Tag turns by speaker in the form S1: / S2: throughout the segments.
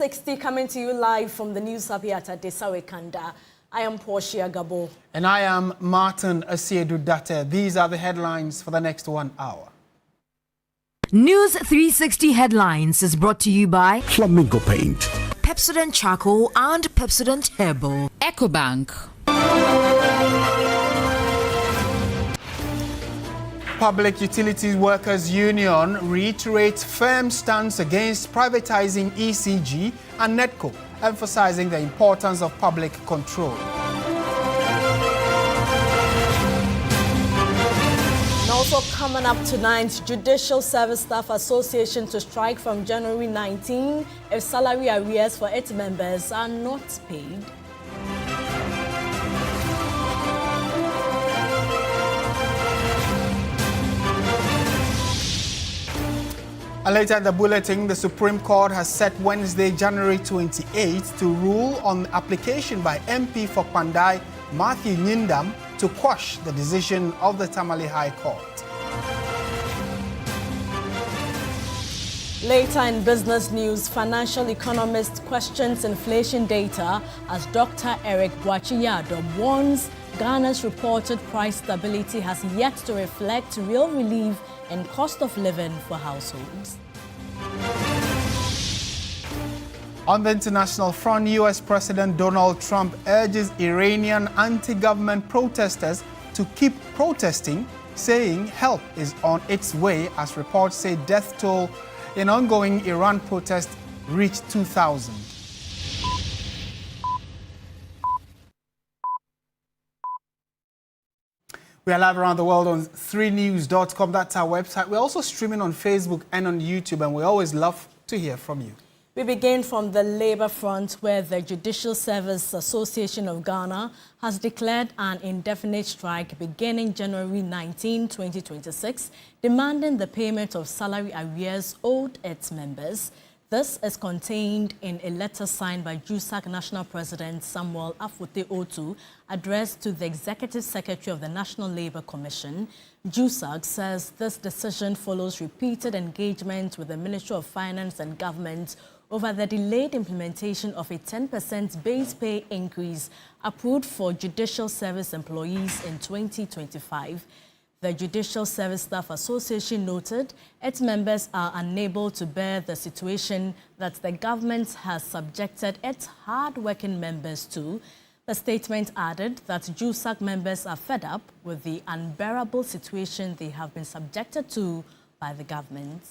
S1: 60 coming to you live from the News Hub here at Kpandai. I am Portia Gabo.
S2: And I am Martin Asiedu Date. These are the headlines for the next 1 hour.
S3: News 360 Headlines is brought to you by
S4: Flamingo Paint,
S3: Pepsodent Charcoal and Pepsodent Herbal,
S5: EcoBank.
S2: Public Utilities Workers Union reiterates firm stance against privatizing ECG and NEDCO, emphasizing the importance of public control.
S1: And also coming up tonight, Judicial Service Staff Association to strike from January 19 if salary arrears for its members are not paid.
S2: And later in the bulletin, the Supreme Court has set Wednesday, January 28th to rule on the application by MP for Kpandai, Matthew Nyindam, to quash the decision of the Tamale High Court.
S1: Later in business news, financial economist questions inflation data as Dr. Eric Boachiyado warns Ghana's reported price stability has yet to reflect real relief in cost of living for households.
S2: On the international front, U.S. President Donald Trump urges Iranian anti-government protesters to keep protesting, saying help is on its way as reports say death toll in ongoing Iran protests reached 2,000. We are live around the world on 3news.com. That's our website. We're also streaming on Facebook and on YouTube, and we always love to hear from you.
S1: We begin from the Labour front, where the Judicial Service Association of Ghana has declared an indefinite strike beginning January 19, 2026, demanding the payment of salary arrears owed its members. This is contained in a letter signed by JUSAC National President Samuel Afote Otu, addressed to the Executive Secretary of the National Labour Commission. JUSAC says this decision follows repeated engagement with the Ministry of Finance and Government over the delayed implementation of a 10% base pay increase approved for judicial service employees in 2025. The Judicial Service Staff Association noted its members are unable to bear the situation that the government has subjected its hard-working members to. The statement added that JUSAC members are fed up with the unbearable situation they have been subjected to by the government.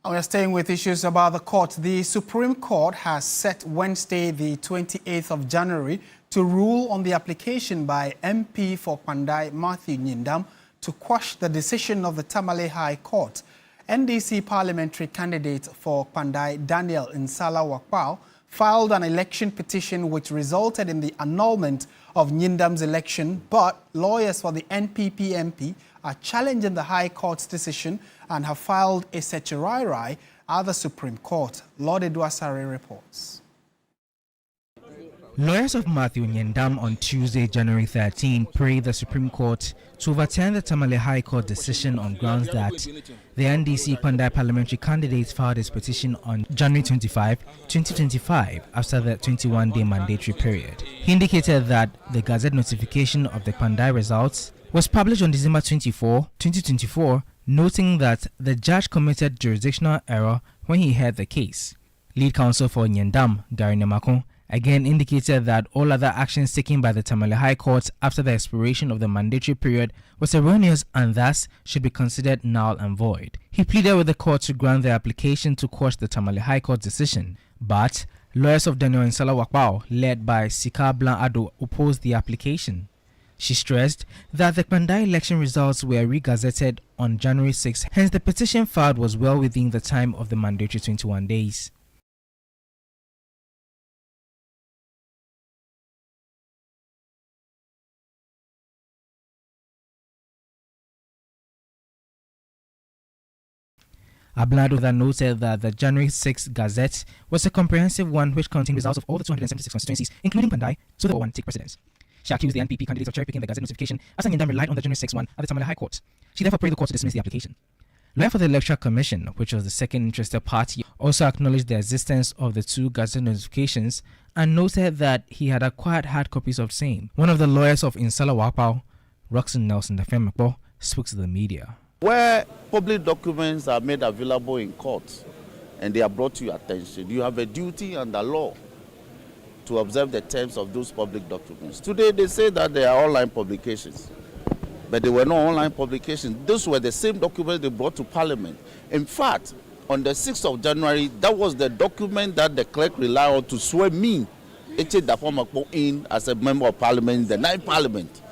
S2: We are staying with issues about the court. The Supreme Court has set Wednesday, the 28th of January, to rule on the application by MP for Kpandai, Matthew Nyindam, to quash the decision of the Tamale High Court. NDC parliamentary candidate for Kpandai, Daniel Nsala Wakpao, filed an election petition which resulted in the annulment of Nyindam's election, but lawyers for the NPP MP are challenging the High Court's decision and have filed a certiorari at the Supreme Court. Lord Edwasare reports.
S6: Lawyers of Matthew Nyindam on Tuesday, January 13, prayed the Supreme Court to overturn the Tamale High Court decision on grounds that the NDC Kpandai parliamentary candidate filed his petition on January 25, 2025, after the 21-day mandatory period. He indicated that the Gazette notification of the Kpandai results was published on December 24, 2024, noting that the judge committed jurisdictional error when he heard the case. Lead counsel for Nyindam, Gary Nemakon, again indicated that all other actions taken by the Tamale High Court after the expiration of the mandatory period was erroneous and thus should be considered null and void. He pleaded with the court to grant the application to quash the Tamale High Court decision, but lawyers of Daniel Nsala Wakpao, led by Sika Blanc Ado, opposed the application. She stressed that the Kpandai election results were re-gazetted on January 6, hence the petition filed was well within the time of the mandatory 21 days. Ablado then noted that the January 6 Gazette was a comprehensive one which contained results of all the 276 constituencies, including Kpandai, so the one take precedence. She accused the NPP candidates of cherry-picking the Gazette notification after Nyindam relied on the January 6 one at the Tamale High Court. She therefore prayed the court to dismiss the application. Lawyer for the Electoral Commission, which was the second interested party, also acknowledged the existence of the two Gazette notifications and noted that he had acquired hard copies of same. One of the lawyers of Insala Wakpao, Roxanne Nelson Defemekbo, spoke to the media.
S4: Where public documents are made available in court and they are brought to your attention, you have a duty under law to observe the terms of those public documents. Today they say that they are online publications, but they were not online publications. Those were the same documents they brought to Parliament. In fact, on the 6th of January, that was the document that the clerk relied on to swear me, Eche Dafomakpo, in as a member of Parliament in the 9th Parliament,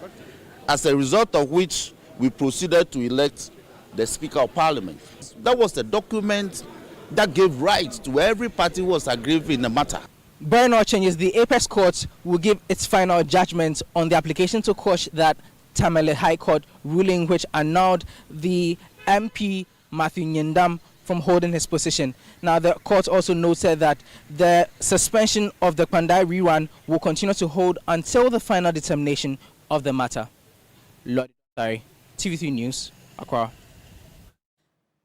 S4: as a result of which we proceeded to elect the Speaker of Parliament. That was the document that gave rights to every party who was aggrieved in the matter.
S6: Barring all changes, the Apex Court will give its final judgment on the application to quash that Tamale High Court ruling which annulled the MP Matthew Nyindam from holding his position. Now, the court also noted that the suspension of the Kpandai rerun will continue to hold until the final determination of the matter. TV3 News, Accra.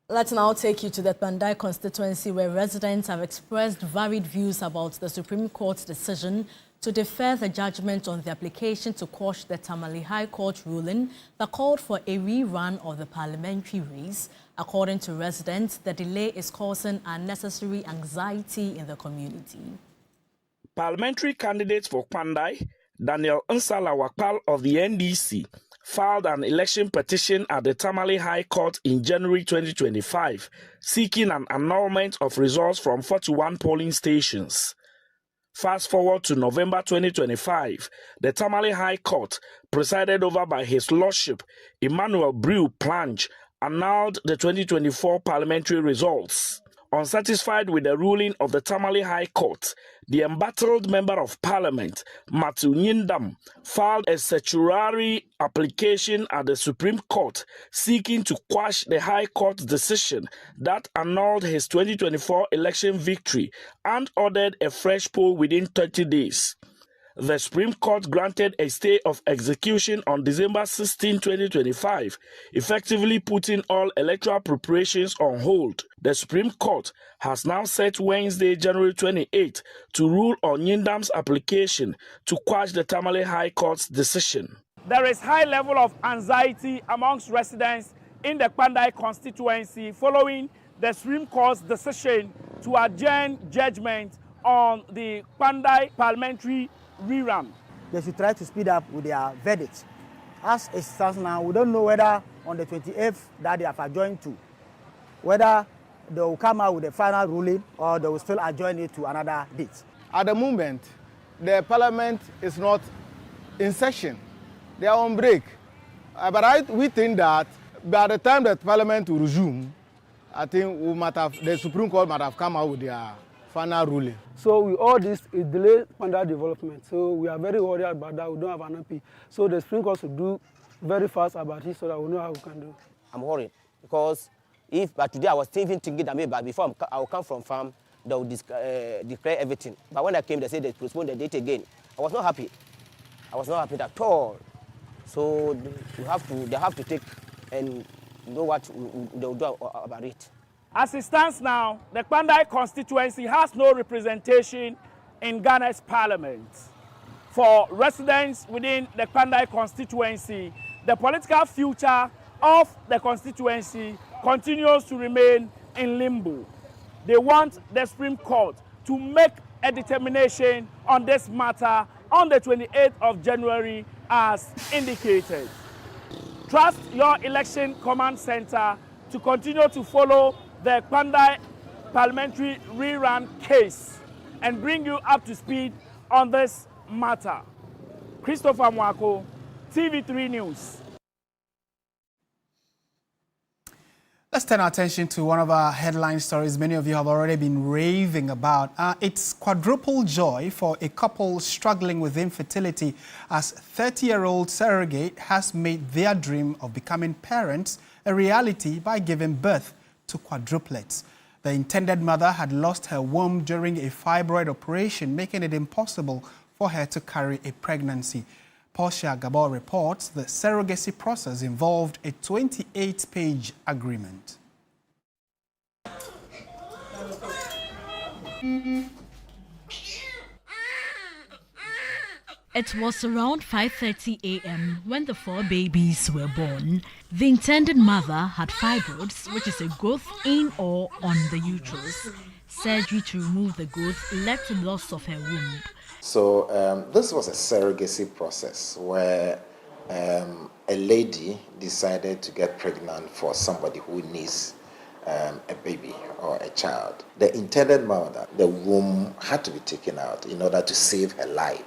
S1: Let's now take you to the Kpandai constituency, where residents have expressed varied views about the Supreme Court's decision to defer the judgment on the application to quash the Tamale High Court ruling that called for a rerun of the parliamentary race. According to residents, the delay is causing unnecessary anxiety in the community.
S5: Parliamentary candidate for Kpandai, Daniel Nsala Wakpal of the NDC, filed an election petition at the Tamale High Court in January 2025, seeking an annulment of results from 41 polling stations. Fast forward to November 2025, the Tamale High Court, presided over by His Lordship Emmanuel Brew Plange, annulled the 2024 parliamentary results. Unsatisfied with the ruling of the Tamale High Court, the embattled Member of Parliament, Matthew Nyindam, filed a certiorari application at the Supreme Court seeking to quash the High Court's decision that annulled his 2024 election victory and ordered a fresh poll within 30 days. The Supreme Court granted a stay of execution on December 16, 2025, effectively putting all electoral preparations on hold. The Supreme Court has now set Wednesday, January 28, to rule on Nyindam's application to quash the Tamale High Court's decision.
S7: There is high level of anxiety amongst residents in the Kpandai constituency following the Supreme Court's decision to adjourn judgment on the Kpandai parliamentary rerun.
S8: They should try to speed up with their verdict. As it stands now, we don't know whether on the 28th that they have adjourned to, whether they will come out with a final ruling or they will still adjourn it to another date.
S9: At the moment, the parliament is not in session. They are on break. But we think that by the time that parliament will resume, I think the Supreme Court might have come out with their final ruling.
S10: So with all this, it delays Kpandai development. So we are very worried about that. We don't have an MP. So the Supreme Court should do very fast about it so that we know how we can do.
S11: I'm worried because but today I was even thinking that maybe before I will come from farm, they will declare everything. But when I came, they said they postponed the date again. I was not happy. I was not happy at all. So they have to take and know what they will do about it.
S7: As it stands now, the Kpandai constituency has no representation in Ghana's parliament. For residents within the Kpandai constituency, the political future of the constituency continues to remain in limbo. They want the Supreme Court to make a determination on this matter on the 28th of January as indicated. Trust your election command center to continue to follow the Kpandai parliamentary rerun case and bring you up to speed on this matter. Christopher Mwako, TV3 News.
S2: Let's turn our attention to one of our headline stories many of you have already been raving about. It's quadruple joy for a couple struggling with infertility as 30-year-old surrogate has made their dream of becoming parents a reality by giving birth to quadruplets. The intended mother had lost her womb during a fibroid operation, making it impossible for her to carry a pregnancy. Portia Gabor reports the surrogacy process involved a 28-page agreement.
S1: It was around 5:30 a.m. when the 4 babies were born. The intended mother had fibroids, which is a growth in or on the uterus. Surgery to remove the growth led to loss of her womb.
S12: So this was a surrogacy process where a lady decided to get pregnant for somebody who needs a baby or a child. The intended mother, the womb had to be taken out in order to save her life.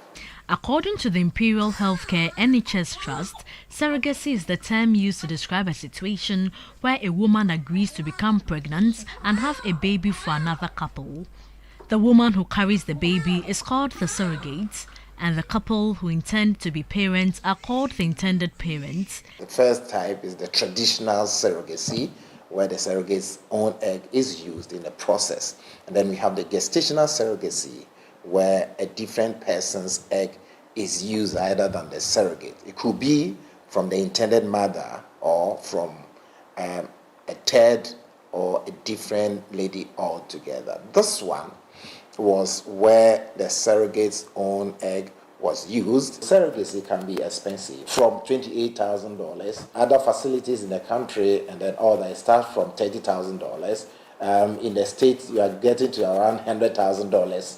S1: According to the Imperial Healthcare NHS Trust, surrogacy is the term used to describe a situation where a woman agrees to become pregnant and have a baby for another couple. The woman who carries the baby is called the surrogate, and the couple who intend to be parents are called the intended parents.
S12: The first type is the traditional surrogacy, where the surrogate's own egg is used in the process. And then we have the gestational surrogacy, where a different person's egg is used either than the surrogate. It could be from the intended mother or from a third or a different lady altogether. This one was where the surrogate's own egg was used. Surrogacy can be expensive, from $28,000. Other facilities in the country and then all that start from $30,000. In the States, you are getting to around $100,000.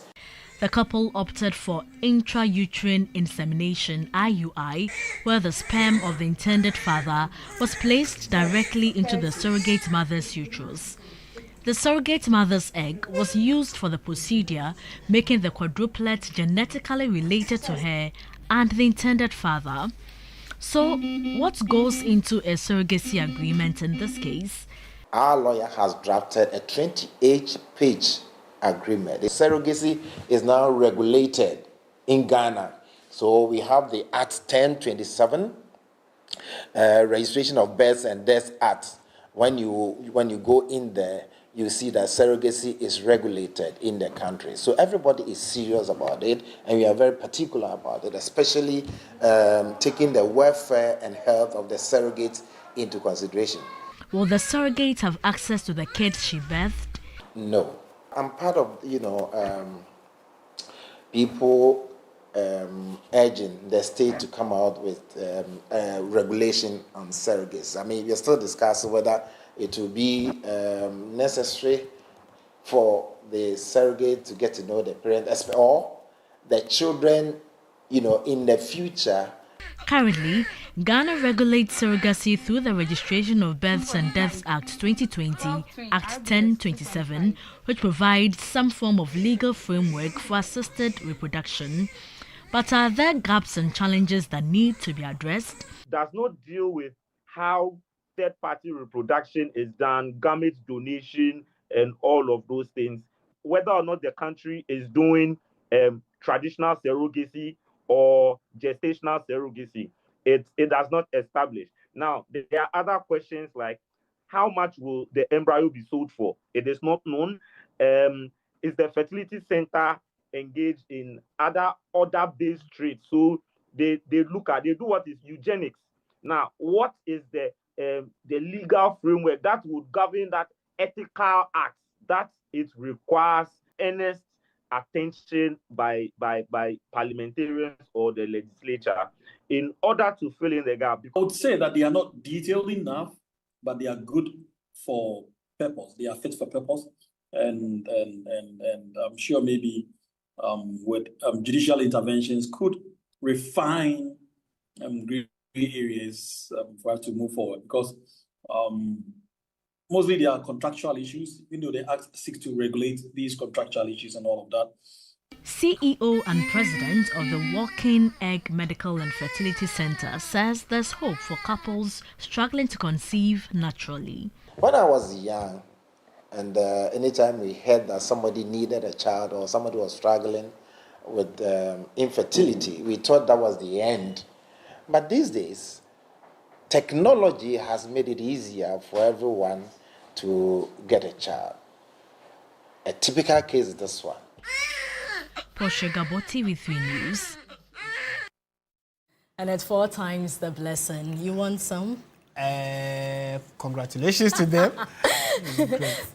S1: The couple opted for intrauterine insemination (IUI), where the sperm of the intended father was placed directly into the surrogate mother's uterus. The surrogate mother's egg was used for the procedure, making the quadruplet genetically related to her and the intended father. So, what goes into a surrogacy agreement in this case?
S12: Our lawyer has drafted a 28-page agreement. The surrogacy is now regulated in Ghana. So we have the Act 1027, Registration of Births and Deaths Act. When you go in there, you see that surrogacy is regulated in the country. So everybody is serious about it, and we are very particular about it, especially taking the welfare and health of the surrogates into consideration.
S1: Will the surrogate have access to the kids she birthed?
S12: No. I'm part of, people urging the state to come out with regulation on surrogacy. I mean, we're still discussing whether it will be necessary for the surrogate to get to know the parent or the children, in the future.
S1: Currently, Ghana regulates surrogacy through the Registration of Births and Deaths Act 2020, Act 1027, which provides some form of legal framework for assisted reproduction. But are there gaps and challenges that need to be addressed?
S7: Does not deal with how third-party reproduction is done, gamete donation, and all of those things. Whether or not the country is doing traditional surrogacy or gestational surrogacy, it does not establish. Now, there are other questions like how much will the embryo be sold for? It is not known. Is the fertility center engaged in other order-based trade? So they do what is eugenics. Now, what is the legal framework that would govern that ethical act that it requires earnest attention by parliamentarians or the legislature in order to fill in the gap?
S13: I would say that they are not detailed enough, but they are good for purpose. They are fit for purpose, and I'm sure maybe with judicial interventions could refine gray areas for us to move forward, because mostly they are contractual issues, even though the Act seeks to regulate these contractual issues and all of that.
S1: CEO and President of the Walking Egg Medical and Fertility Center says there's hope for couples struggling to conceive naturally.
S12: When I was young, and anytime we heard that somebody needed a child or somebody was struggling with infertility, we thought that was the end. But these days, technology has made it easier for everyone to get a child. A typical case is this one.
S1: Portia Gabor, TV3 News. And it's 4 times the blessing. You want some?
S2: Congratulations to them.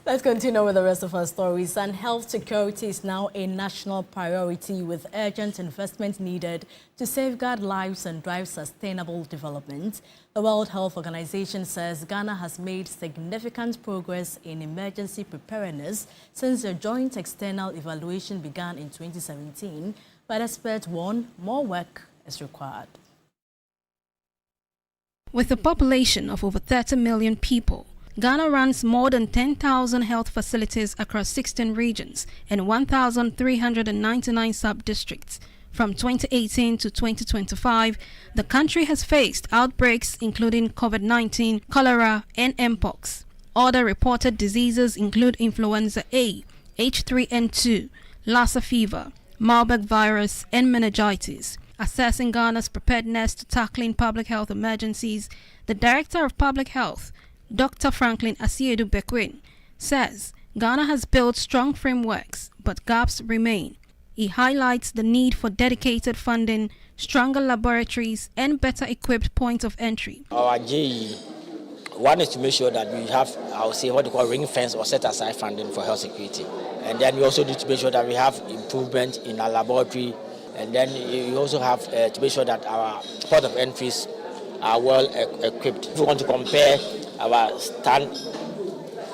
S1: Let's continue with the rest of our stories. And health security is now a national priority with urgent investment needed to safeguard lives and drive sustainable development. The World Health Organization says Ghana has made significant progress in emergency preparedness since the joint external evaluation began in 2017, but experts warn more work is required.
S14: With a population of over 30 million people, Ghana runs more than 10,000 health facilities across 16 regions and 1,399 sub-districts. From 2018 to 2025, the country has faced outbreaks including COVID-19, cholera, and mpox. Other reported diseases include influenza A, H3N2, Lassa fever, Marburg virus, and meningitis. Assessing Ghana's preparedness to tackling public health emergencies, the Director of Public Health, Dr. Franklin Asiedu Bekwin, says Ghana has built strong frameworks, but gaps remain. He highlights the need for dedicated funding, stronger laboratories, and better equipped points of entry.
S15: Our GE, one is to make sure that we have, I would say, what they call ring fence or set aside funding for health security. And then we also need to make sure that we have improvement in our laboratory. And then you also have to make sure that our port of entries are well equipped. If we want to compare our stand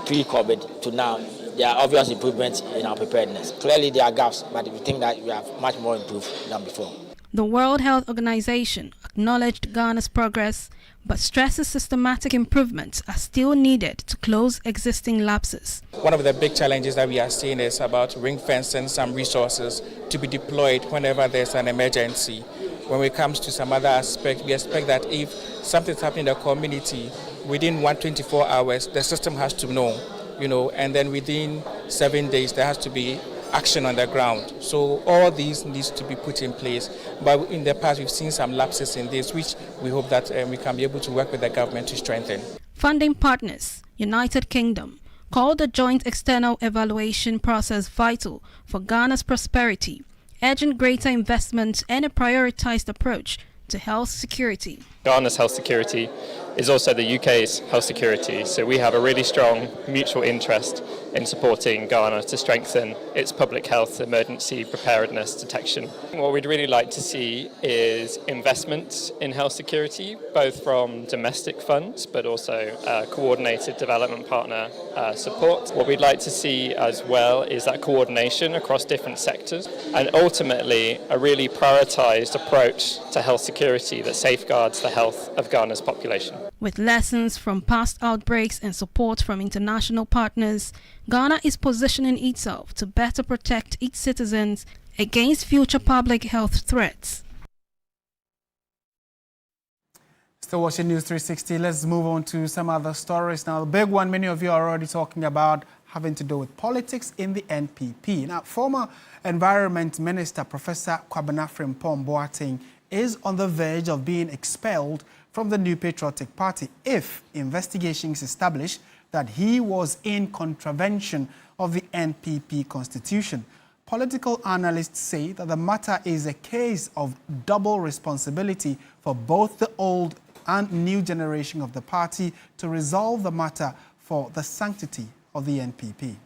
S15: pre-COVID to now, there are obvious improvements in our preparedness. Clearly there are gaps, but we think that we have much more improved than before.
S14: The World Health Organization acknowledged Ghana's progress, but stresses systematic improvements are still needed to close existing lapses.
S16: One of the big challenges that we are seeing is about ring-fencing some resources to be deployed whenever there's an emergency. When it comes to some other aspect, we expect that if something's happening in the community, within 124 hours, the system has to know, and then within 7 days, there has to be action on the ground. So all these needs to be put in place. But in the past, we've seen some lapses in this, which we hope that we can be able to work with the government to strengthen.
S14: Funding partners, United Kingdom, called the joint external evaluation process vital for Ghana's prosperity, urging greater investment and a prioritized approach to health security.
S17: Ghana's health security is also the UK's health security, so we have a really strong mutual interest in supporting Ghana to strengthen its public health emergency preparedness detection. What we'd really like to see is investment in health security, both from domestic funds but also coordinated development partner support. What we'd like to see as well is that coordination across different sectors and ultimately a really prioritised approach to health security that safeguards the health of Ghana's population.
S14: With lessons from past outbreaks and support from international partners, Ghana is positioning itself to better protect its citizens against future public health threats.
S2: Still watching News 360. Let's move on to some other stories. Now, the big one many of you are already talking about having to do with politics in the NPP. Now, former Environment Minister Professor Kpandai Boateng is on the verge of being expelled from the New Patriotic Party if investigations establish that he was in contravention of the NPP constitution. Political analysts say that the matter is a case of double responsibility for both the old and new generation of the party to resolve the matter for the sanctity of the NPP.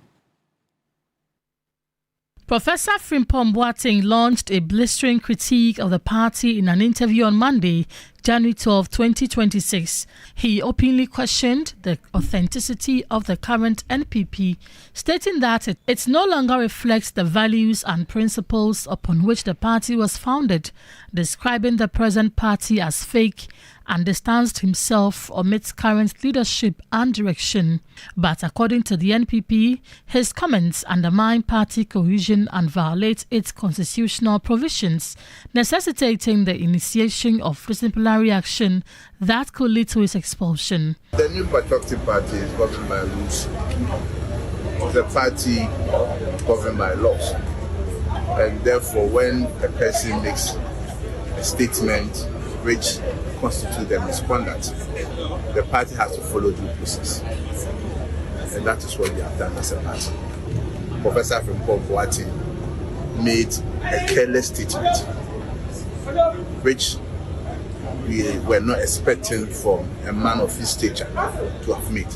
S18: Professor Frimpong Boateng launched a blistering critique of the party in an interview on Monday, January 12, 2026. He openly questioned the authenticity of the current NPP, stating that it no longer reflects the values and principles upon which the party was founded, describing the present party as fake, and distanced himself amidst current leadership and direction. But according to the NPP, his comments undermine party cohesion and violate its constitutional provisions, necessitating the initiation of disciplinary action that could lead to his expulsion.
S19: The New Patriotic Party is governed by rules. The party governed by laws. And therefore, when a person makes a statement which constitutes a misconduct, the party has to follow due process. And that is what we have done as a party. Professor Frimpong Boateng made a careless statement which we were not expecting from a man of his stature to have made.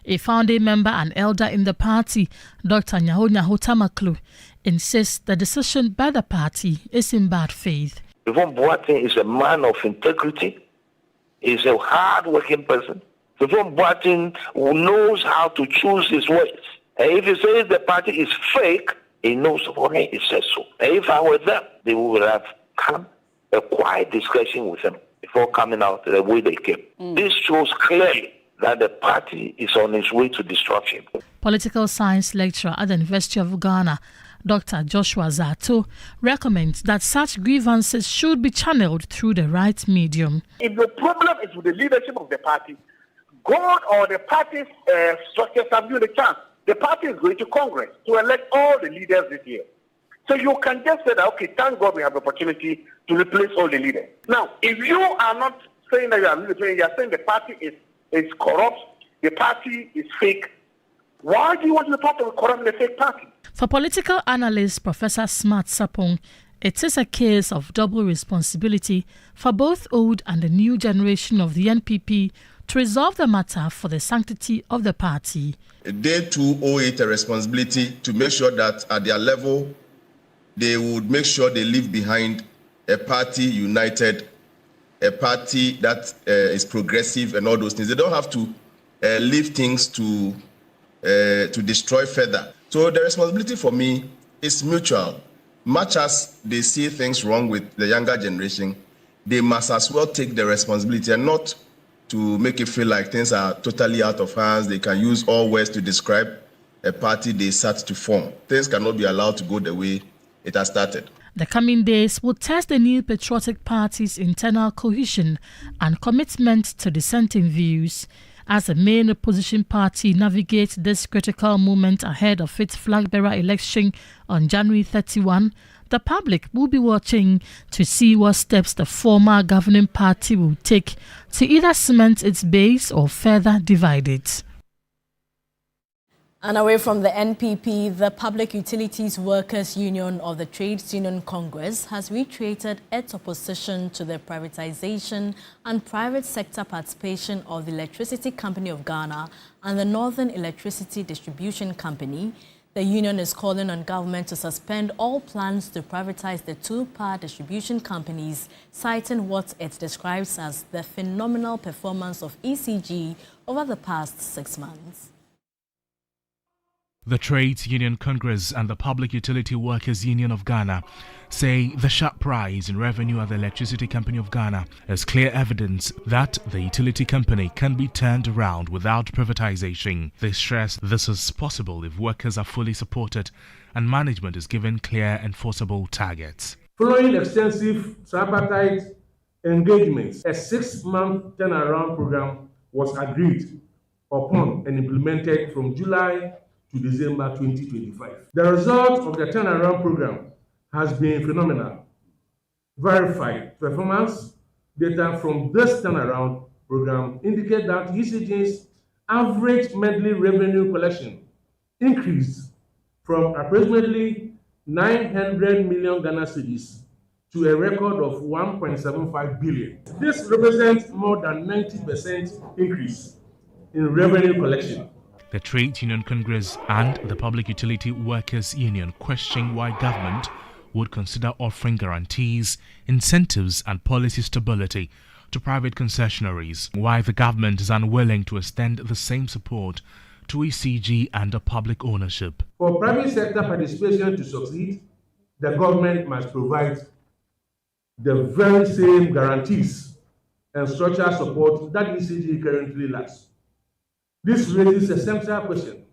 S18: A founding member and elder in the party, Dr. Nyaho Tamaklu, insists the decision by the party is in bad faith.
S20: Yvonne Boateng is a man of integrity. He's a hard-working person. Yvonne Boateng knows how to choose his words. And if he says the party is fake, he knows why he says so. And if I were them, they would have come a quiet discussion with him before coming out the way they came. This shows clearly that the party is on its way to destruction.
S18: Political science lecturer at the University of Ghana, Dr. Joshua Zato, recommends that such grievances should be channeled through the right medium.
S21: If the problem is with the leadership of the party, God or the party's structures have given a chance. The party is going to Congress to elect all the leaders this year. So you can just say that, okay, thank God we have the opportunity to replace all the leaders. Now, if you are not saying that you are saying the party is corrupt, the party is fake, why do you want to be part of a corrupt and fake party?
S18: For political analyst Professor Smart Sapong, it is a case of double responsibility for both old and the new generation of the NPP to resolve the matter for the sanctity of the party.
S19: They too owe it a responsibility to make sure that at their level, they would make sure they leave behind a party united, a party that is progressive and all those things. They don't have to leave things to destroy further. So the responsibility for me is mutual. Much as they see things wrong with the younger generation, they must as well take the responsibility and not to make it feel like things are totally out of hands. They can use all words to describe a party they sat to form. Things cannot be allowed to go the way it has started.
S18: The coming days will test the new patriotic party's internal cohesion and commitment to dissenting views. As the main opposition party navigates this critical moment ahead of its flag-bearer election on January 31, the public will be watching to see what steps the former governing party will take to either cement its base or further divide it.
S1: And away from the NPP, the Public Utilities Workers Union of the Trades Union Congress has reiterated its opposition to the privatization and private sector participation of the Electricity Company of Ghana and the Northern Electricity Distribution Company. The union is calling on government to suspend all plans to privatize the two power distribution companies, citing what it describes as the phenomenal performance of ECG over the past 6 months.
S22: The Trades Union Congress and the Public Utility Workers Union of Ghana say the sharp rise in revenue at the Electricity Company of Ghana is clear evidence that the utility company can be turned around without privatization. They stress this is possible if workers are fully supported and management is given clear enforceable targets.
S23: Following extensive tripartite engagements, a 6-month turnaround program was agreed upon and implemented from July to December 2025. The result of the turnaround program has been phenomenal. Verified performance data from this turnaround program indicate that ECG's average monthly revenue collection increased from approximately 900 million Ghana cedis to a record of 1.75 billion. This represents more than 90% increase in revenue collection.
S22: The Trade Union Congress and the Public Utility Workers Union question why government would consider offering guarantees, incentives and policy stability to private concessionaries, why the government is unwilling to extend the same support to ECG under public ownership.
S23: For private sector participation to succeed, the government must provide the very same guarantees and structural support that ECG currently lacks. This raises a central question.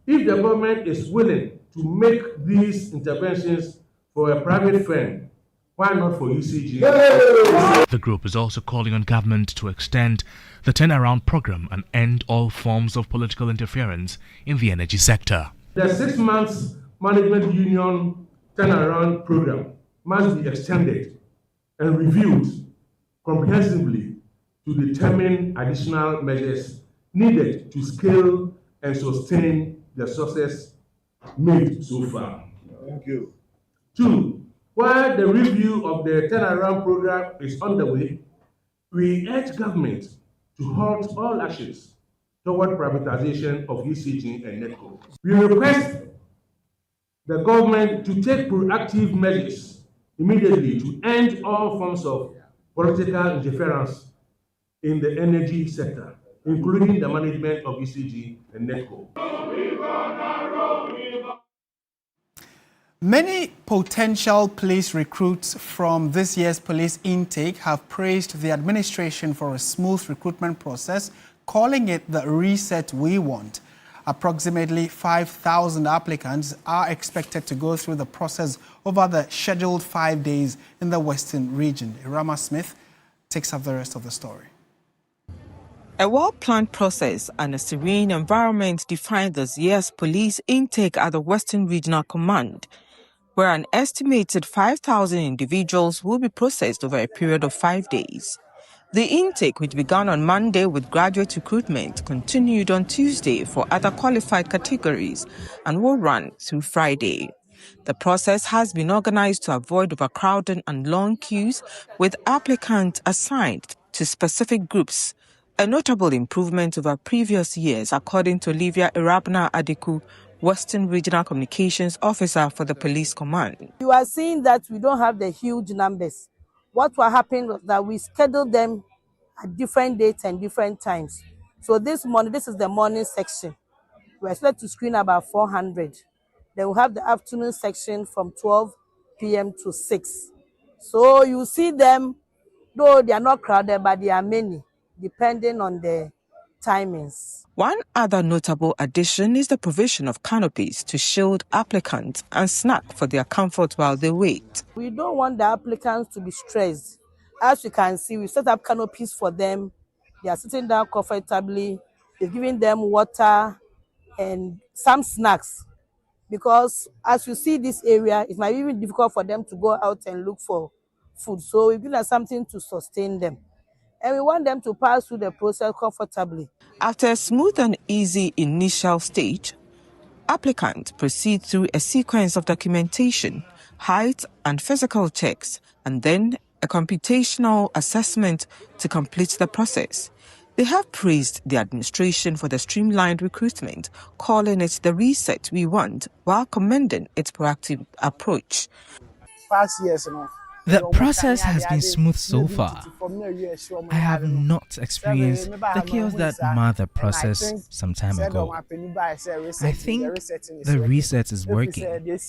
S23: If the government is willing to make these interventions for a private firm, why not for UCG?
S22: The group is also calling on government to extend the turnaround program and end all forms of political interference in the energy sector.
S23: The 6 months management union turnaround program must be extended and reviewed comprehensively to determine additional measures needed to scale and sustain the success made so far.
S19: Thank you.
S23: 2, while the review of the turnaround program is underway, We urge government to halt all actions toward privatization of UCG and NETCO. We request the government to take proactive measures immediately to end all forms of political interference in the energy sector, including the management of UCG and NETCO.
S2: Many potential police recruits from this year's police intake have praised the administration for a smooth recruitment process, calling it the reset we want. Approximately 5,000 applicants are expected to go through the process over the scheduled 5 days in the Western region. Irama Smith takes up the rest of the story.
S3: A well-planned process and a serene environment define this year's police intake at the Western Regional Command, where an estimated 5,000 individuals will be processed over a period of 5 days. The intake, which began on Monday with graduate recruitment, continued on Tuesday for other qualified categories and will run through Friday. The process has been organized to avoid overcrowding and long queues, with applicants assigned to specific groups, a notable improvement over previous years, according to Olivia Irabna Adiku, Western Regional Communications Officer for the Police Command.
S4: You are seeing that we don't have the huge numbers. What will happen was that we schedule them at different dates and different times. So this morning, this is the morning section. We're expected to screen about 400. Then we'll have the afternoon section from 12 p.m. to 6. So you see them, though they are not crowded, but they are many, depending on the timings.
S3: One other notable addition is the provision of canopies to shield applicants and snack for their comfort while they wait.
S4: We don't want the applicants to be stressed. As you can see, we set up canopies for them. They are sitting down comfortably. We're giving them water and some snacks. Because as you see this area, it might be even difficult for them to go out and look for food. So we give them something to sustain them. And we want them to pass through the process comfortably.
S3: After a smooth and easy initial stage, applicants proceed through a sequence of documentation, height and physical checks, and then a computational assessment to complete the process. They have praised the administration for the streamlined recruitment, calling it the reset we want, while commending its proactive approach.
S8: Past years, you know,
S6: the process has been smooth so far. I have not experienced the chaos that marred the process some time ago. I think the reset is working.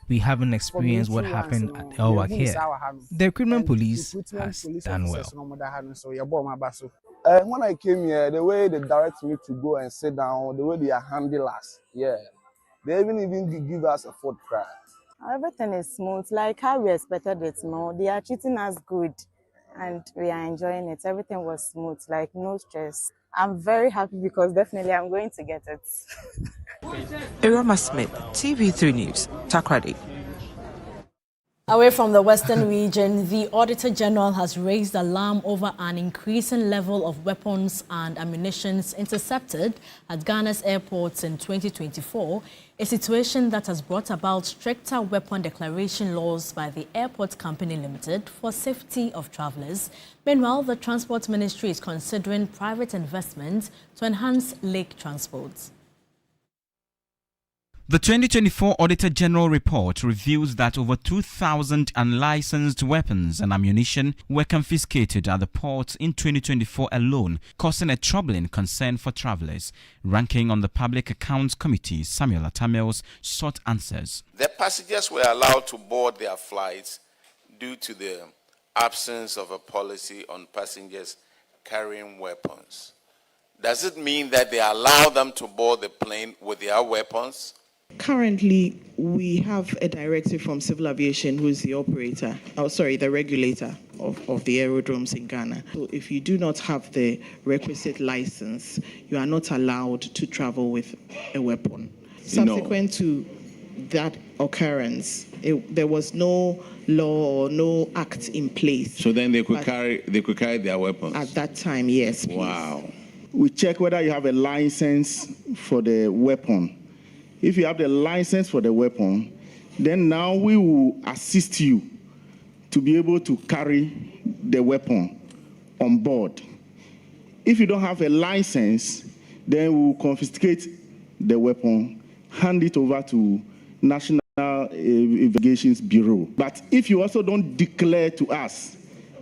S6: We haven't experienced what happened at Elwak here. The recruitment police has done well.
S9: When I came here, the way they direct me to go and sit down, the way they handle us, yeah, they even give us a food cry.
S24: Everything is smooth, like how we expected it. No, they are treating us good, and we are enjoying it. Everything was smooth, like no stress. I'm very happy because definitely I'm going to get it.
S3: Irama Smith, TV3 News, Takrady.
S1: Away from the Western region, the Auditor General has raised alarm over an increasing level of weapons and ammunition intercepted at Ghana's airports in 2024, a situation that has brought about stricter weapon declaration laws by the Airport Company Limited for safety of travellers. Meanwhile, the Transport Ministry is considering private investment to enhance lake transport.
S25: The 2024 Auditor General report reveals that over 2,000 unlicensed weapons and ammunition were confiscated at the ports in 2024 alone, causing a troubling concern for travellers. Ranking on the Public Accounts Committee, Samuel Atamils sought answers.
S26: The passengers were allowed to board their flights due to the absence of a policy on passengers carrying weapons. Does it mean that they allow them to board the plane with their weapons?
S27: Currently, we have a directive from Civil Aviation, who is the operator, the regulator of the aerodromes in Ghana. So if you do not have the requisite license, you are not allowed to travel with a weapon. Subsequent to that occurrence, there was no law or no act in place.
S28: So then they could carry their weapons?
S27: At that time, yes. Please.
S28: Wow.
S29: We check whether you have a license for the weapon. If you have the license for the weapon, then now we will assist you to be able to carry the weapon on board. If you don't have a license, then we will confiscate the weapon, hand it over to National Investigations Bureau. But if you also don't declare to us,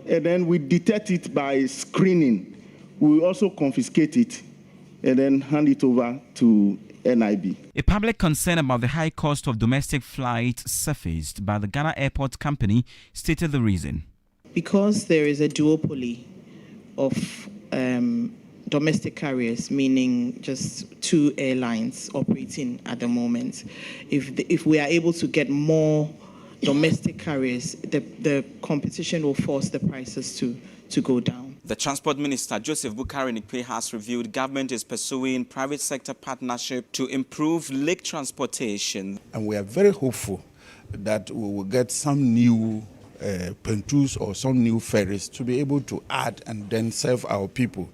S29: and then we detect it by screening, we will also confiscate it and then hand it over to NIB.
S25: A public concern about the high cost of domestic flights surfaced by the Ghana Airport Company stated the reason.
S27: Because there is a duopoly of domestic carriers, meaning just two airlines operating at the moment. If we are able to get more domestic carriers, the competition will force the prices to go down.
S25: The Transport Minister, Joseph Bukari-Nikwe, has revealed government is pursuing private sector partnership to improve lake transportation.
S5: And we are very hopeful that we will get some new pontoons or some new ferries to be able to add and then serve our people.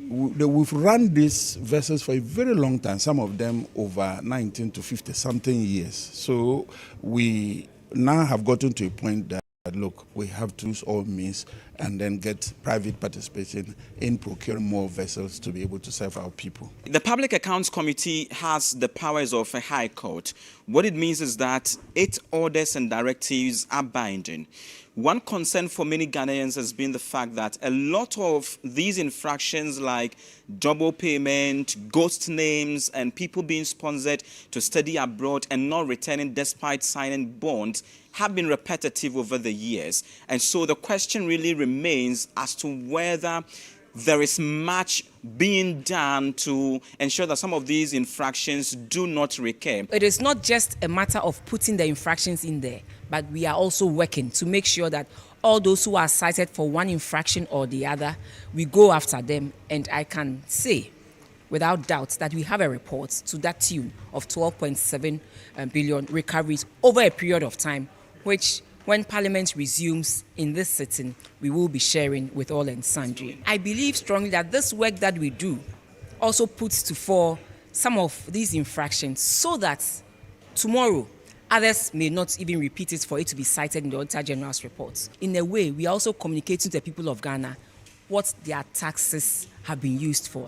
S5: We've run these vessels for a very long time, some of them over 19 to 50 something years. So we now have gotten to a point that, look, we have to use all means and then get private participation in procuring more vessels to be able to serve our people.
S25: The Public Accounts Committee has the powers of a high court. What it means is that its orders and directives are binding. One concern for many Ghanaians has been the fact that a lot of these infractions like double payment, ghost names, and people being sponsored to study abroad and not returning despite signing bonds have been repetitive over the years. And so the question really remains as to whether there is much being done to ensure that some of these infractions do not recur.
S7: It is not just a matter of putting the infractions in there, but we are also working to make sure that all those who are cited for one infraction or the other, we go after them. And I can say, without doubt, that we have a report to that tune of 12.7 billion recoveries over a period of time, which, when Parliament resumes in this sitting, we will be sharing with all and sundry. I believe strongly that this work that we do also puts to fore some of these infractions so that tomorrow others may not even repeat it for it to be cited in the Auditor General's reports. In a way, we are also communicating to the people of Ghana what their taxes have been used for.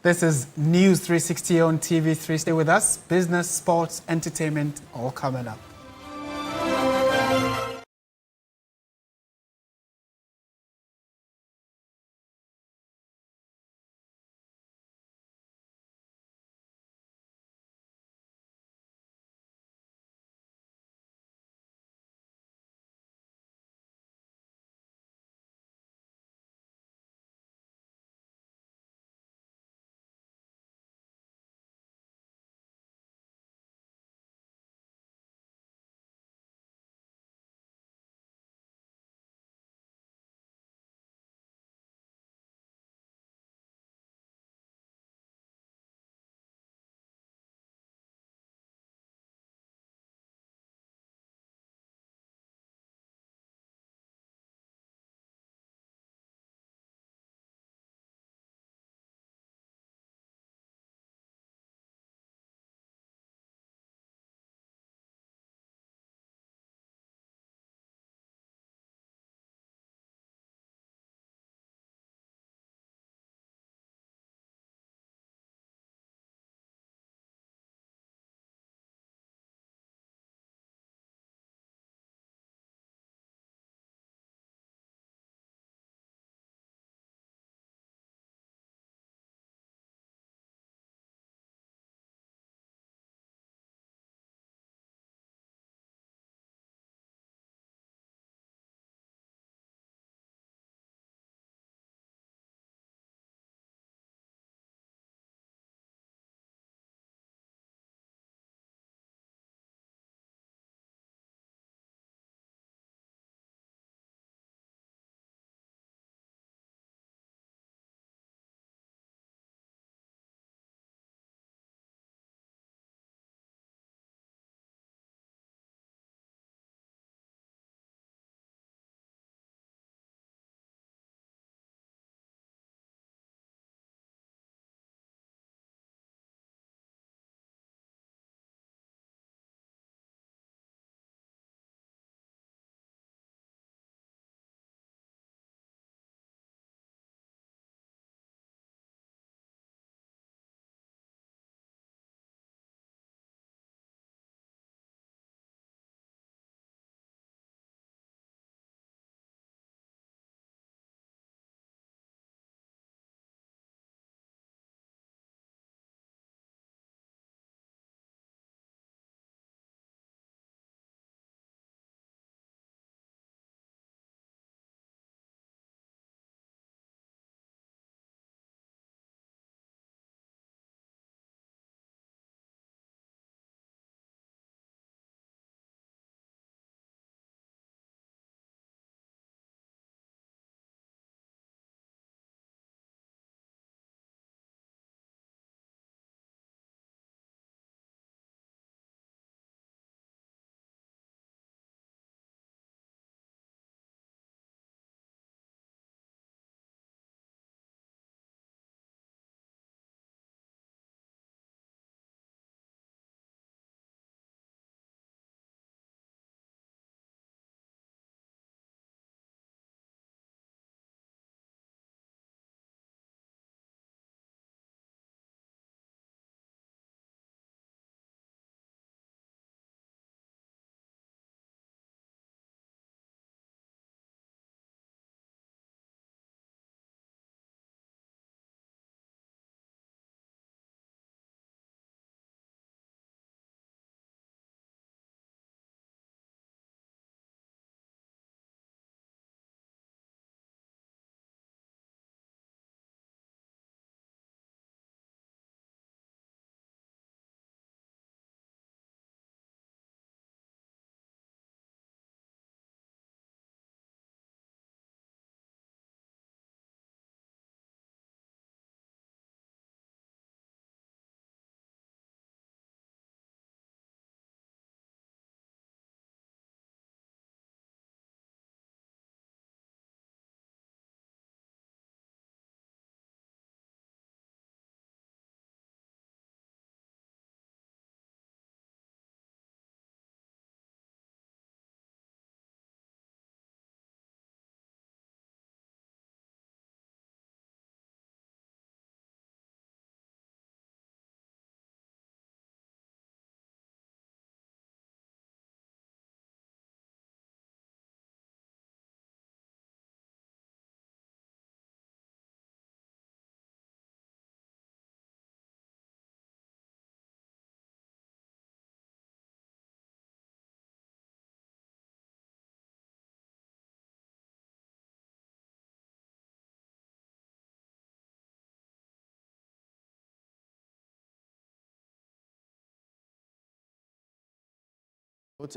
S2: This is News 360 on TV3. Stay with us. Business, sports, entertainment, all coming up.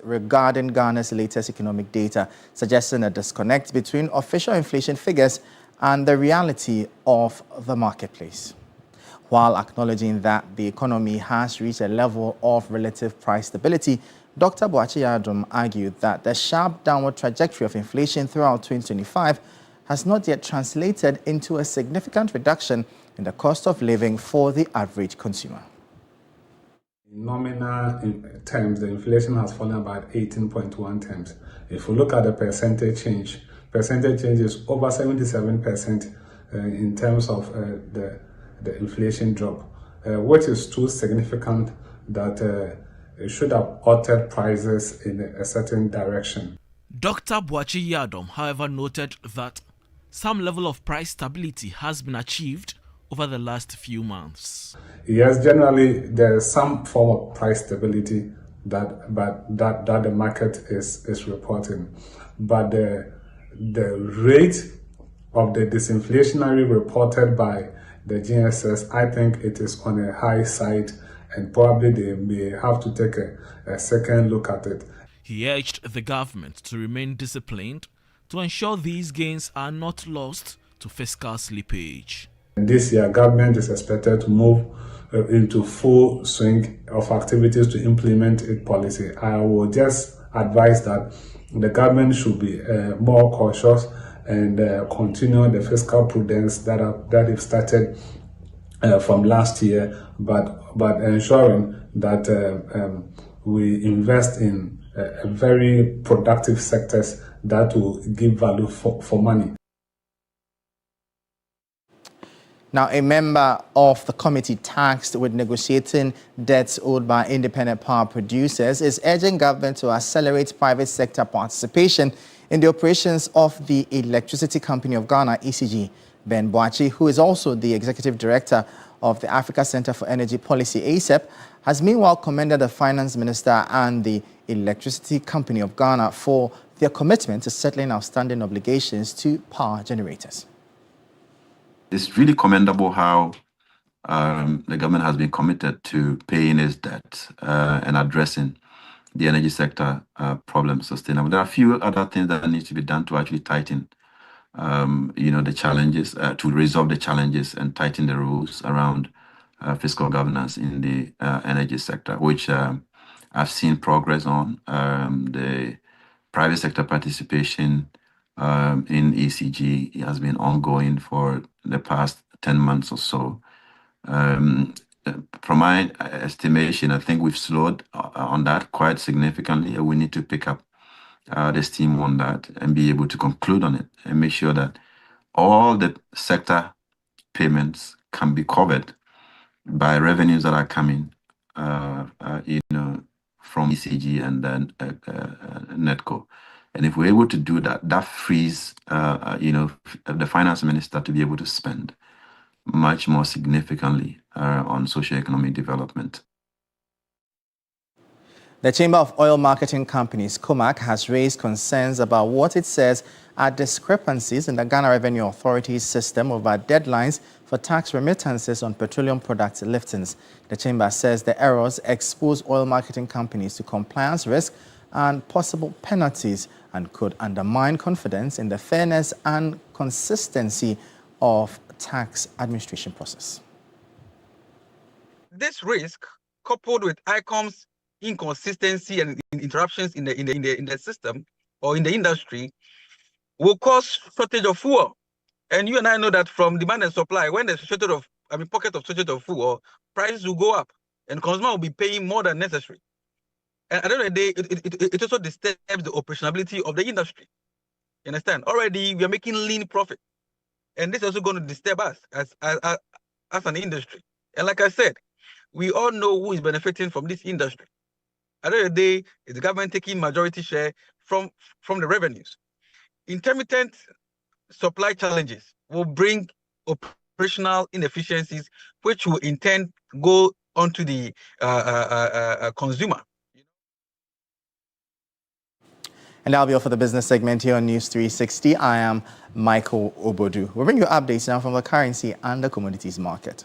S10: regarding Ghana's latest economic data, suggesting a disconnect between official inflation figures and the reality of the marketplace. While acknowledging that the economy has reached a level of relative price stability, Dr. Boakye Yadom argued that the sharp downward trajectory of inflation throughout 2025 has not yet translated into a significant reduction in the cost of living for the average consumer.
S23: In nominal terms, the inflation has fallen about 18.1 times. If we look at the percentage change is over 77% in terms of the inflation drop, which is too significant that it should have altered prices in a certain direction.
S22: Dr. Boakye Yadom, however, noted that some level of price stability has been achieved over the last few months.
S23: Yes, generally there is some form of price stability that the market is reporting, but the rate of the disinflationary reported by the GSS, I think it is on a high side, and probably they may have to take a second look at it.
S22: He urged the government to remain disciplined to ensure these gains are not lost to fiscal slippage.
S23: This year, government is expected to move into full swing of activities to implement its policy. I will just advise that the government should be more cautious and continue the fiscal prudence that they've started from last year, but ensuring that we invest in very productive sectors that will give value for money.
S10: Now, a member of the committee tasked with negotiating debts owed by independent power producers is urging government to accelerate private sector participation in the operations of the Electricity Company of Ghana, ECG. Ben Boakye, who is also the executive director of the Africa Center for Energy Policy, ACEP, has meanwhile commended the finance minister and the Electricity Company of Ghana for their commitment to settling outstanding obligations to power generators.
S11: It's really commendable how the government has been committed to paying its debt and addressing the energy sector problems sustainably. There are a few other things that need to be done to actually tighten, the challenges, to resolve the challenges and tighten the rules around fiscal governance in the energy sector, which I've seen progress on. The private sector participation in ECG has been ongoing for the past 10 months or so. From my estimation, I think we've slowed on that quite significantly. We need to pick up the steam on that and be able to conclude on it and make sure that all the sector payments can be covered by revenues that are coming, from ECG and then NETCO. And if we're able to do that, that frees, the finance minister to be able to spend much more significantly on socio-economic development.
S10: The Chamber of Oil Marketing Companies, COMAC, has raised concerns about what it says are discrepancies in the Ghana Revenue Authority's system over deadlines for tax remittances on petroleum product liftings. The Chamber says the errors expose oil marketing companies to compliance risk and possible penalties and could undermine confidence in the fairness and consistency of tax administration process.
S12: This risk, coupled with ICOM's inconsistency and interruptions in the system or in the industry, will cause shortage of fuel. And you and I know that from demand and supply, when there's a shortage of, pocket of shortage of fuel, prices will go up, and consumer will be paying more than necessary. And at the end of the day, it also disturbs the operationality of the industry. You understand? Already we are making lean profit, and this is also going to disturb us as an industry. And like I said, we all know who is benefiting from this industry. At the end of the day, it's the government taking majority share from the revenues. Intermittent supply challenges will bring operational inefficiencies, which will in turn go onto the consumer.
S10: And that'll be all for the business segment here on News 360. I am Michael Obodu. We'll bring you updates now from the currency and the commodities market.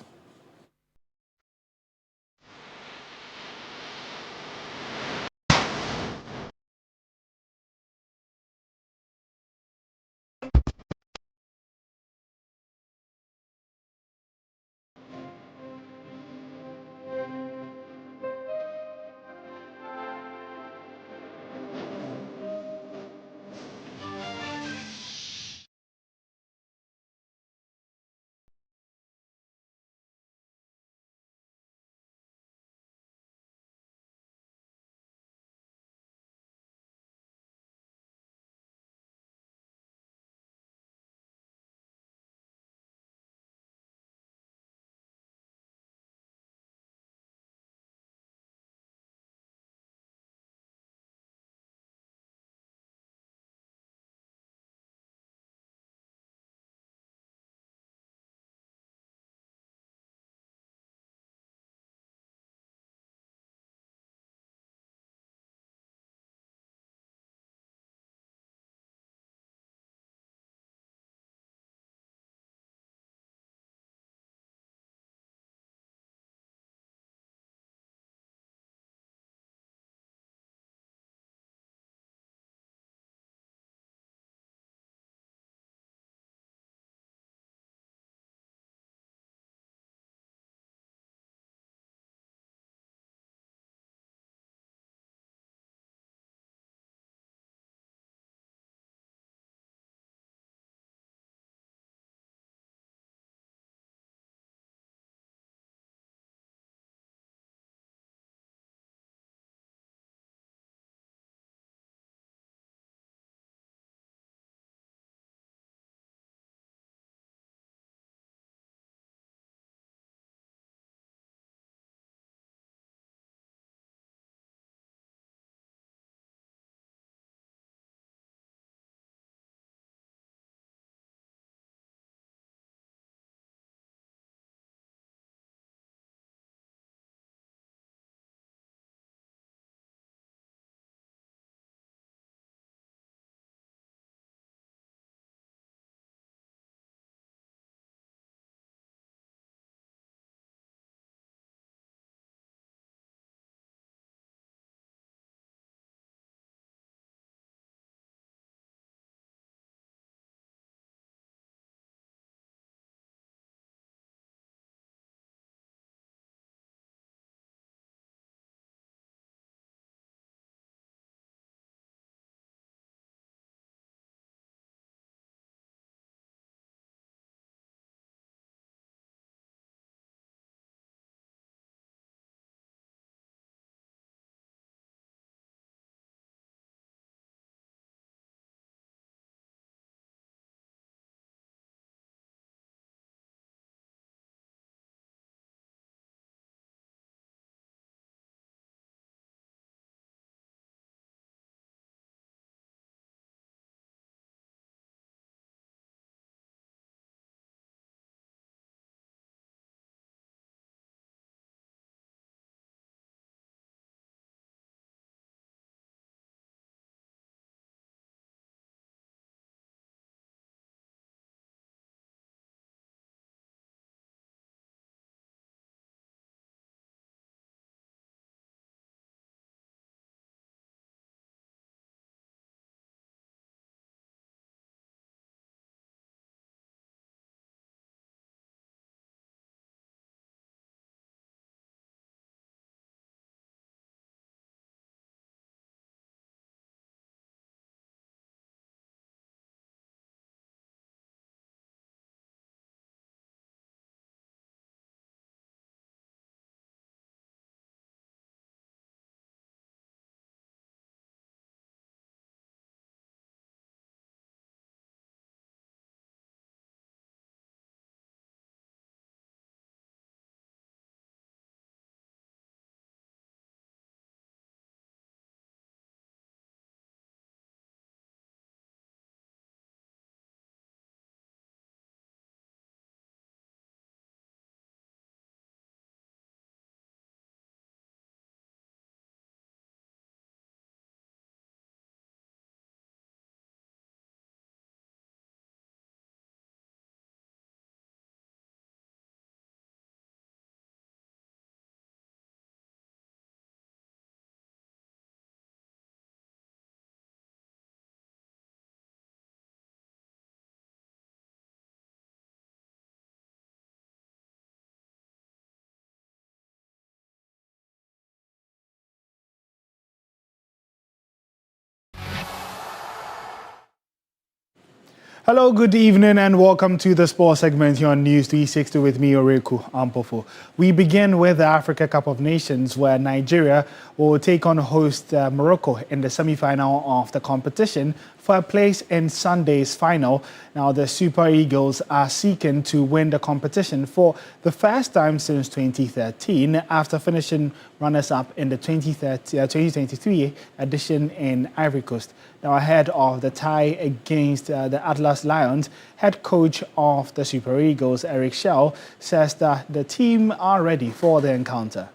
S2: Hello, good evening, and welcome to the sports segment here on News 360 with me, Oreku Ampofo. We begin with the Africa Cup of Nations, where Nigeria will take on host Morocco in the semi-final of the competition for a place in Sunday's final. Now, the Super Eagles are seeking to win the competition for the first time since 2013 after finishing runners-up in the 2023 edition in Ivory Coast. Now, ahead of the tie against the Atlas Lions, head coach of the Super Eagles, Eric Schell, says that the team are ready for the encounter.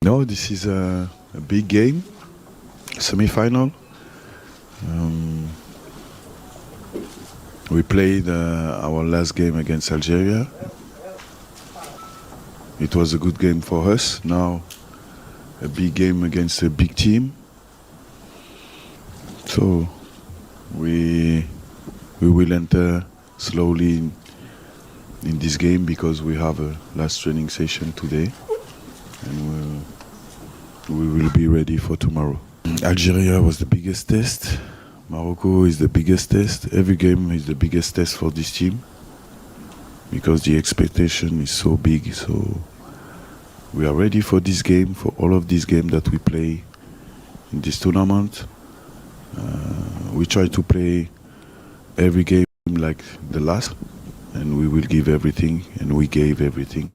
S5: No, this is a big game, semi-final. We played our last game against Algeria. It was a good game for us. Now, a big game against a big team. So, we will enter slowly in this game because we have a last training session today, and we will be ready for tomorrow. Algeria was the biggest test. Morocco is the biggest test. Every game is the biggest test for this team because the expectation is so big. So we are ready for this game, for all of these games that we play in this tournament. We try to play every game like the last, and we will give everything, and we gave everything.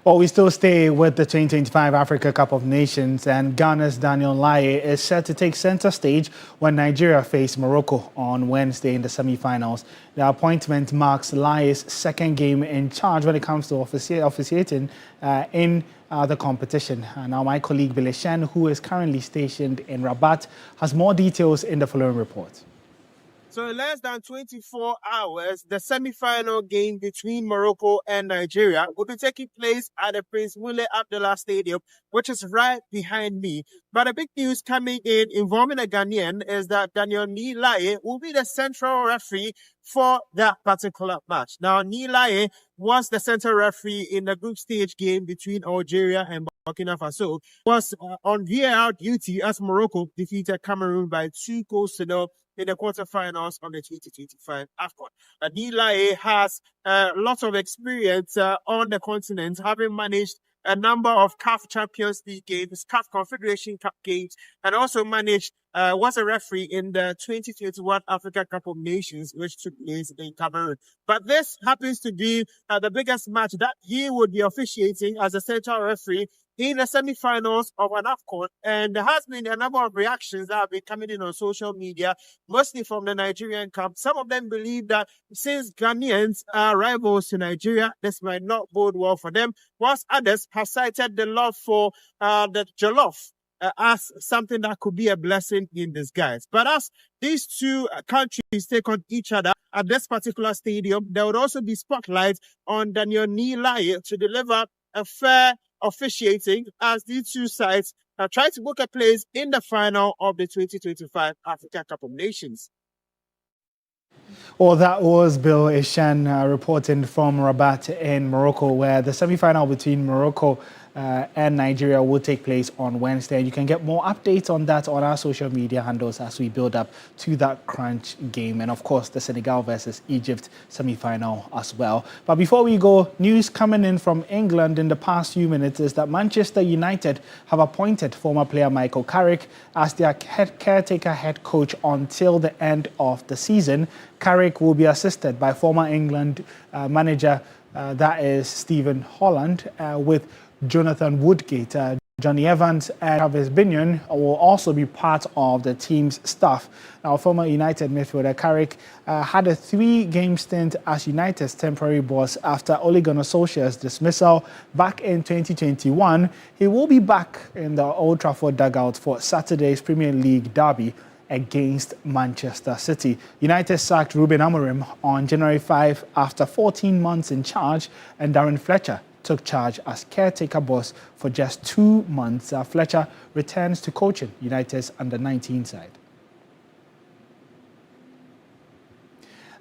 S2: Well, we still stay with the 2025 Africa Cup of Nations, and Ghana's Daniel Laye is set to take center stage when Nigeria face Morocco on Wednesday in the semi-finals. The appointment marks Laye's second game in charge when it comes to officiating in the competition. Now, my colleague Billy Shen, who is currently stationed in Rabat, has more details in the following report.
S13: So in less than 24 hours, the semi-final game between Morocco and Nigeria will be taking place at the Prince Moulay Abdallah Stadium, which is right behind me. But the big news coming in involving a Ghanaian is that Daniel Laye will be the central referee for that particular match. Now, Laye was the central referee in the group stage game between Algeria and Burkina Faso, was on VAR duty as Morocco defeated Cameroon by 2-0 in the quarterfinals of the 2025 AFCON. Laye has a lot of experience on the continent, having managed a number of CAF Champions League games, CAF Confederation Cup games, and also was a referee in the 2021 Africa Cup of Nations, which took place in Cameroon. But this happens to be the biggest match that he would be officiating as a central referee in the semi-finals of an AFCON, and there has been a number of reactions that have been coming in on social media, mostly from the Nigerian camp. Some of them believe that since Ghanaians are rivals to Nigeria, this might not bode well for them, whilst others have cited the love for the jollof as something that could be a blessing in disguise. But as these two countries take on each other at this particular stadium, there would also be spotlights on Daniel Laye to deliver a fair officiating as these two sides try to book a place in the final of the 2025 Africa Cup of Nations.
S2: Well, that was Bill Ishan reporting from Rabat in Morocco, where the semi-final between Morocco and Nigeria will take place on Wednesday. You can get more updates on that on our social media handles as we build up to that crunch game. And of course, the Senegal versus Egypt semi-final as well. But before we go, news coming in from England in the past few minutes is that Manchester United have appointed former player Michael Carrick as their caretaker head coach until the end of the season. Carrick will be assisted by former England manager, that is Stephen Holland, with Jonathan Woodgate. Johnny Evans and Travis Binion will also be part of the team's staff. Now, former United midfielder Carrick had a 3-game stint as United's temporary boss after Ole Gunnar Solskjaer's dismissal back in 2021. He will be back in the Old Trafford dugout for Saturday's Premier League derby against Manchester City. United sacked Ruben Amorim on January 5 after 14 months in charge, and Darren Fletcher took charge as caretaker boss for just 2 months. Fletcher returns to coaching United's under-19 side.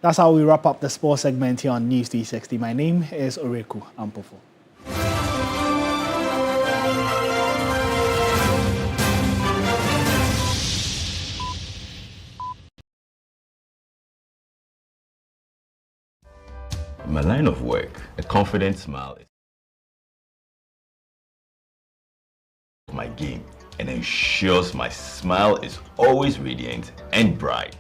S2: That's how we wrap up the sports segment here on News 360. My name is Oreku Ampofo.
S4: In my line of work, a confident smile is my game and ensures my smile is always radiant and bright.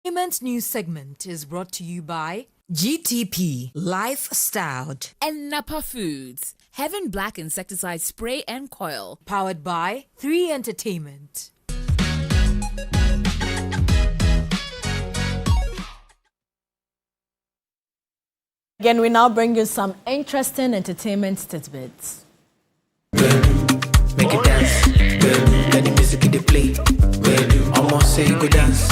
S14: Entertainment News segment is brought to you by GTP Lifestyle and Napa Foods, Heaven Black Insecticide Spray and Coil, powered by 3 Entertainment.
S1: Again, we now bring you some interesting entertainment tidbits.
S15: Make it dance, let the music in the play. Almost say go dance.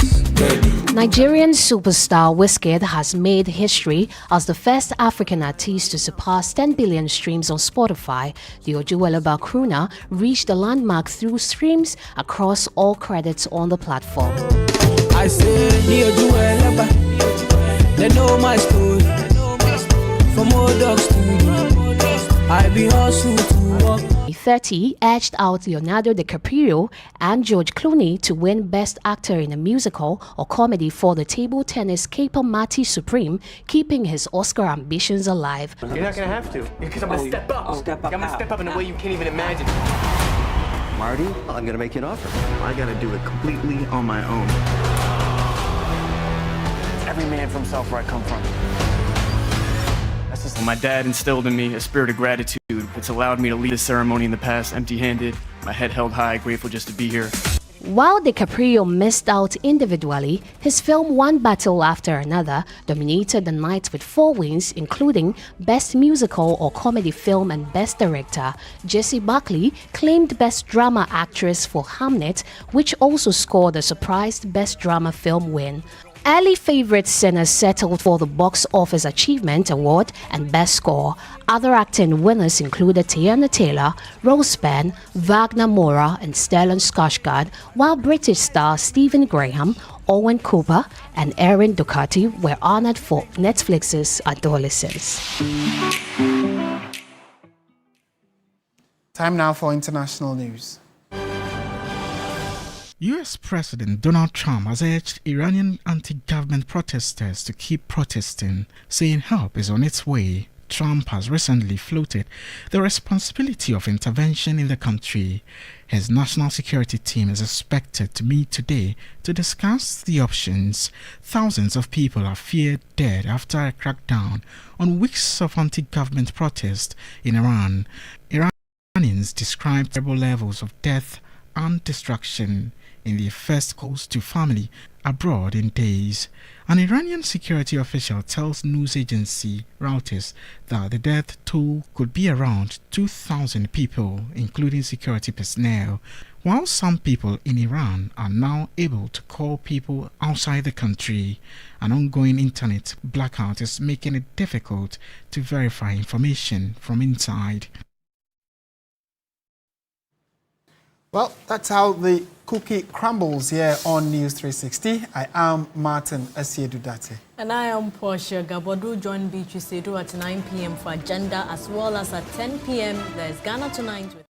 S16: Nigerian superstar Wizkid has made history as the first African artist to surpass 10 billion streams on Spotify. The Ojuweleba crooner reached the landmark through streams across all credits on the platform.
S15: I say the Ojuweleba, they know my story. From old dogs to you, I be hustle to walk.
S16: 30 edged out Leonardo DiCaprio and George Clooney to win Best Actor in a Musical or Comedy for the table tennis Kpandai Supreme, keeping his Oscar ambitions alive.
S17: You're not gonna have to, because I'm gonna step up. I'm gonna step up in a way you can't even imagine.
S18: Marty, I'm gonna make you an offer. I gotta do it completely on my own.
S17: Every man for himself where I come from. My dad instilled in me a spirit of gratitude. It's allowed me to lead a ceremony in the past empty-handed, my head held high, grateful just to be here.
S16: While DiCaprio missed out individually, his film one battle after another dominated the night with 4 wins, including Best Musical or Comedy Film and Best Director. Jessie Buckley claimed Best Drama Actress for Hamnet, which also scored a surprise Best Drama Film win. Early favorite Sinners settled for the Box Office Achievement Award and Best Score. Other acting winners included Tiana Taylor, Rose Penn, Wagner Moura, and Stellan Skarsgård, while British stars Stephen Graham, Owen Cooper, and Erin Ducati were honored for Netflix's Adolescence.
S2: Time now for international news.
S22: U.S. President Donald Trump has urged Iranian anti-government protesters to keep protesting, saying help is on its way. Trump has recently floated the responsibility of intervention in the country.
S2: His national security team is expected to meet today to discuss the options. Thousands of people are feared dead after a crackdown on weeks of anti-government protest in Iran. Iranians describe terrible levels of death and destruction in the first calls to family abroad in days. An Iranian security official tells news agency Reuters that the death toll could be around 2,000 people, including security personnel, while some people in Iran are now able to call people outside the country. An ongoing internet blackout is making it difficult to verify information from inside. Well, that's how the cookie crumbles here on News 360. I am Martin Asiedudate.
S1: And I am Portia Gabodu. Join Beatrice Edu at 9 p.m. for Agenda, as well as at 10 p.m. There's Ghana Tonight with